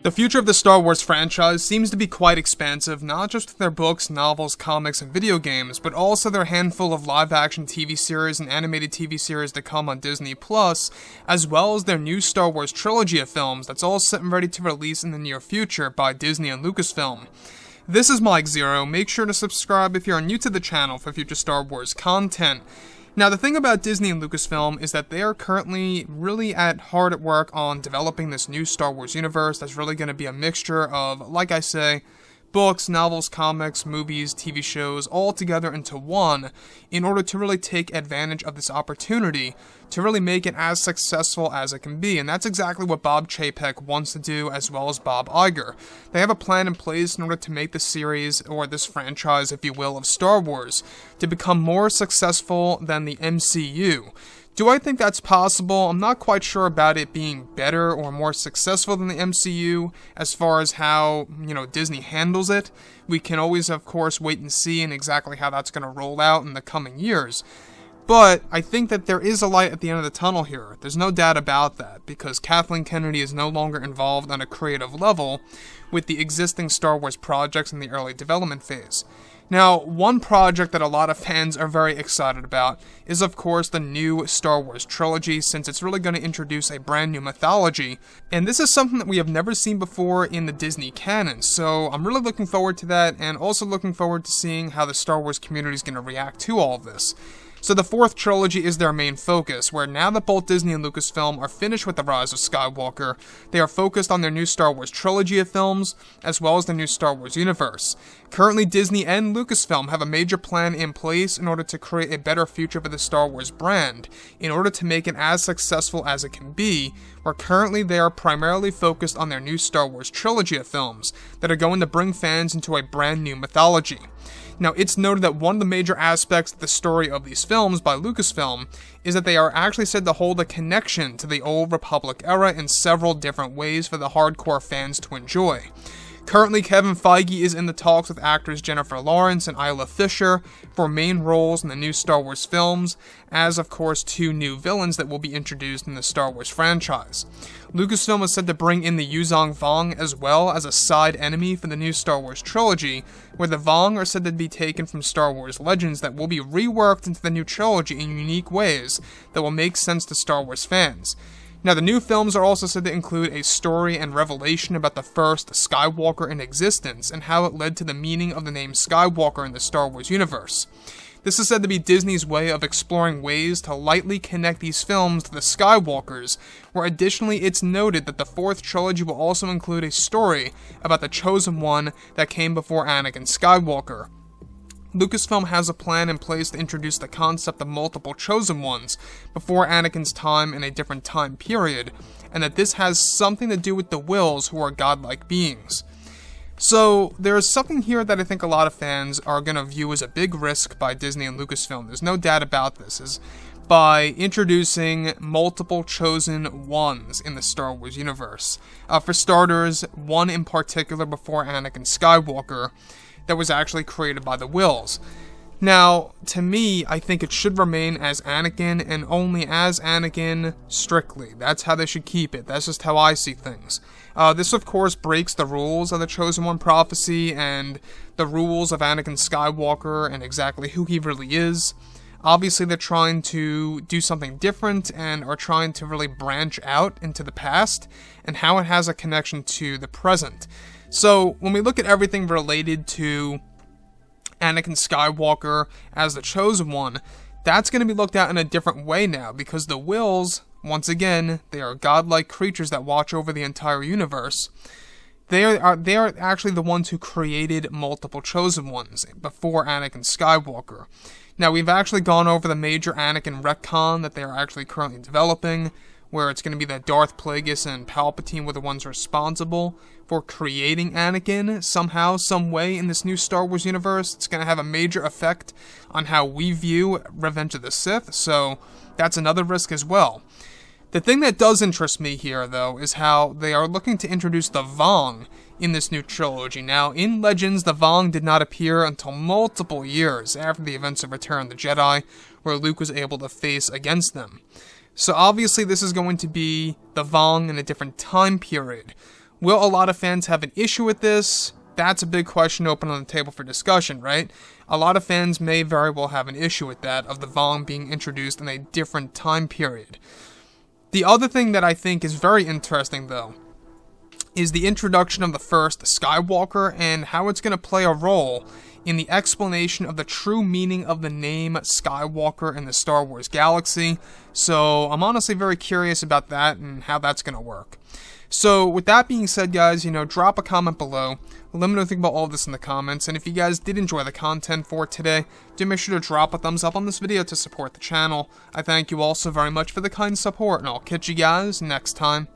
The future of the Star Wars franchise seems to be quite expansive, not just with their books, novels, comics, and video games, but also their handful of live-action TV series and animated TV series that come on Disney+, as well as their new Star Wars trilogy of films that's all set and ready to release in the near future by Disney and Lucasfilm. This is Mike Zero. Make sure to subscribe if you are new to the channel for future Star Wars content. Now, the thing about Disney and Lucasfilm is that they are currently really hard at work on developing this new Star Wars universe that's really going to be a mixture of, like I say, books, novels, comics, movies, TV shows, all together into one, in order to really take advantage of this opportunity to really make it as successful as it can be. And that's exactly what Bob Chapek wants to do, as well as Bob Iger. They have a plan in place in order to make the series, or this franchise, if you will, of Star Wars, to become more successful than the MCU. Do I think that's possible? I'm not quite sure about it being better or more successful than the MCU as far as how, Disney handles it. We can always, of course, wait and see and exactly how that's going to roll out in the coming years. But I think that there is a light at the end of the tunnel here. There's no doubt about that, because Kathleen Kennedy is no longer involved on a creative level with the existing Star Wars projects in the early development phase. Now, one project that a lot of fans are very excited about is, of course, the new Star Wars trilogy, since it's really going to introduce a brand new mythology, and this is something that we have never seen before in the Disney canon, so I'm really looking forward to that, and also looking forward to seeing how the Star Wars community is going to react to all of this. So the fourth trilogy is their main focus, where now that both Disney and Lucasfilm are finished with The Rise of Skywalker, they are focused on their new Star Wars trilogy of films, as well as their new Star Wars universe. Currently, Disney and Lucasfilm have a major plan in place in order to create a better future for the Star Wars brand, in order to make it as successful as it can be, where currently they are primarily focused on their new Star Wars trilogy of films, that are going to bring fans into a brand new mythology. Now, it's noted that one of the major aspects of the story of these films by Lucasfilm is that they are actually said to hold a connection to the Old Republic era in several different ways for the hardcore fans to enjoy. Currently, Kevin Feige is in the talks with actors Jennifer Lawrence and Isla Fisher for main roles in the new Star Wars films, as of course two new villains that will be introduced in the Star Wars franchise. Lucasfilm is said to bring in the Yuzong Vong as well as a side enemy for the new Star Wars trilogy, where the Vong are said to be taken from Star Wars Legends that will be reworked into the new trilogy in unique ways that will make sense to Star Wars fans. Now, the new films are also said to include a story and revelation about the first Skywalker in existence and how it led to the meaning of the name Skywalker in the Star Wars universe. This is said to be Disney's way of exploring ways to lightly connect these films to the Skywalkers, where additionally it's noted that the fourth trilogy will also include a story about the Chosen One that came before Anakin Skywalker. Lucasfilm has a plan in place to introduce the concept of multiple Chosen Ones before Anakin's time in a different time period, and that this has something to do with the Wills, who are godlike beings. So, there is something here that I think a lot of fans are going to view as a big risk by Disney and Lucasfilm. There's no doubt about this, is by introducing multiple Chosen Ones in the Star Wars universe. For starters, one in particular before Anakin Skywalker, that was actually created by the Wills. Now, to me, I think it should remain as Anakin, and only as Anakin, strictly. That's how they should keep it. That's just how I see things. This, of course, breaks the rules of the Chosen One prophecy, and the rules of Anakin Skywalker, and exactly who he really is. Obviously, they're trying to do something different, and are trying to really branch out into the past, and how it has a connection to the present. So, when we look at everything related to Anakin Skywalker as the Chosen One, that's going to be looked at in a different way now, because the Wills, once again, they are godlike creatures that watch over the entire universe. They are actually the ones who created multiple Chosen Ones before Anakin Skywalker. Now, we've actually gone over the major Anakin retcon that they are actually currently developing, where it's going to be that Darth Plagueis and Palpatine were the ones responsible for creating Anakin somehow, some way in this new Star Wars universe. It's going to have a major effect on how we view Revenge of the Sith, so that's another risk as well. The thing that does interest me here, though, is how they are looking to introduce the Vong in this new trilogy. Now, in Legends, the Vong did not appear until multiple years after the events of Return of the Jedi, where Luke was able to face against them. So obviously this is going to be the Vong in a different time period. Will a lot of fans have an issue with this? That's a big question open on the table for discussion, right? A lot of fans may very well have an issue with that, of the Vong being introduced in a different time period. The other thing that I think is very interesting, though, is the introduction of the first Skywalker and how it's going to play a role in the explanation of the true meaning of the name Skywalker in the Star Wars galaxy. So I'm honestly very curious about that and how that's going to work. So with that being said, guys, drop a comment below. Let me know what you think about all of this in the comments. And if you guys did enjoy the content for today, do make sure to drop a thumbs up on this video to support the channel. I thank you all so very much for the kind support, and I'll catch you guys next time.